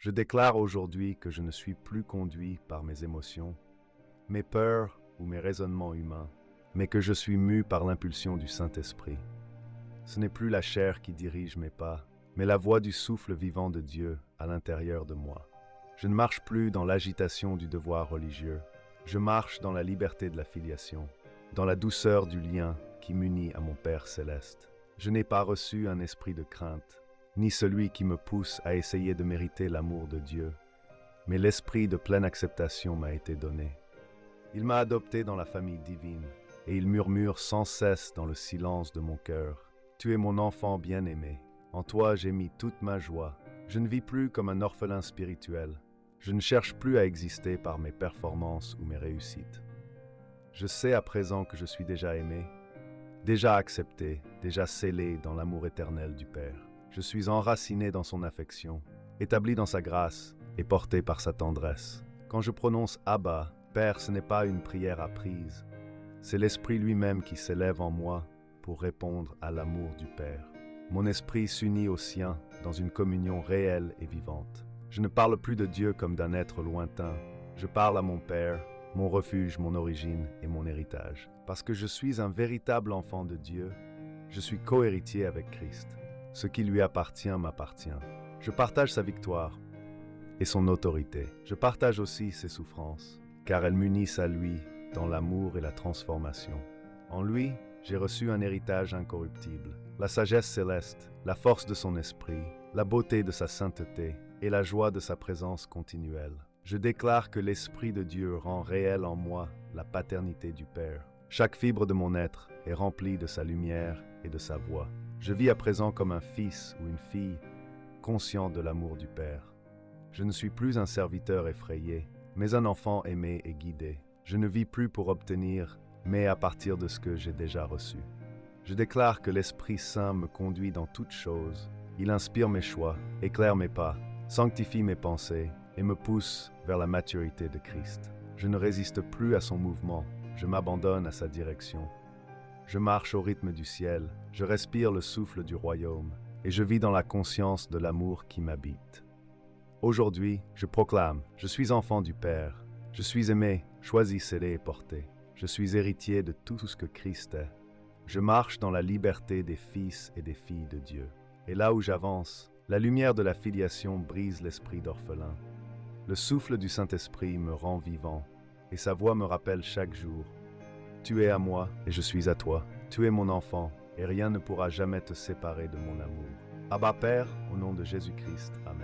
Je déclare aujourd'hui que je ne suis plus conduit par mes émotions, mes peurs ou mes raisonnements humains, mais que je suis mu par l'impulsion du Saint-Esprit. Ce n'est plus la chair qui dirige mes pas, mais la voix du souffle vivant de Dieu à l'intérieur de moi. Je ne marche plus dans l'agitation du devoir religieux, je marche dans la liberté de la filiation, dans la douceur du lien qui m'unit à mon Père céleste. Je n'ai pas reçu un esprit de crainte, ni celui qui me pousse à essayer de mériter l'amour de Dieu, mais l'esprit de pleine acceptation m'a été donné. Il m'a adopté dans la famille divine, et il murmure sans cesse dans le silence de mon cœur. Tu es mon enfant bien-aimé, en toi j'ai mis toute ma joie. Je ne vis plus comme un orphelin spirituel. Je ne cherche plus à exister par mes performances ou mes réussites. Je sais à présent que je suis déjà aimé, déjà accepté, déjà scellé dans l'amour éternel du Père. Je suis enraciné dans son affection, établi dans sa grâce et porté par sa tendresse. Quand je prononce Abba, Père, ce n'est pas une prière apprise, c'est l'Esprit lui-même qui s'élève en moi pour répondre à l'amour du Père. Mon esprit s'unit au sien dans une communion réelle et vivante. Je ne parle plus de Dieu comme d'un être lointain, je parle à mon Père, mon refuge, mon origine et mon héritage. Parce que je suis un véritable enfant de Dieu, je suis co-héritier avec Christ. Ce qui lui appartient m'appartient. Je partage sa victoire et son autorité. Je partage aussi ses souffrances, car elles m'unissent à lui dans l'amour et la transformation. En lui, j'ai reçu un héritage incorruptible, la sagesse céleste, la force de son esprit, la beauté de sa sainteté et la joie de sa présence continuelle. Je déclare que l'Esprit de Dieu rend réel en moi la paternité du Père. Chaque fibre de mon être est remplie de sa lumière et de sa voix. Je vis à présent comme un fils ou une fille, conscient de l'amour du Père. Je ne suis plus un serviteur effrayé, mais un enfant aimé et guidé. Je ne vis plus pour obtenir, mais à partir de ce que j'ai déjà reçu. Je déclare que l'Esprit Saint me conduit dans toutes choses. Il inspire mes choix, éclaire mes pas, sanctifie mes pensées et me pousse vers la maturité de Christ. Je ne résiste plus à son mouvement, je m'abandonne à sa direction. Je marche au rythme du ciel, je respire le souffle du royaume et je vis dans la conscience de l'amour qui m'habite. Aujourd'hui, je proclame, je suis enfant du Père, je suis aimé, choisi, scellé et porté. Je suis héritier de tout ce que Christ est. Je marche dans la liberté des fils et des filles de Dieu. Et là où j'avance, la lumière de la filiation brise l'esprit d'orphelin. Le souffle du Saint-Esprit me rend vivant, et sa voix me rappelle chaque jour. Tu es à moi, et je suis à toi. Tu es mon enfant, et rien ne pourra jamais te séparer de mon amour. Abba Père, au nom de Jésus-Christ. Amen.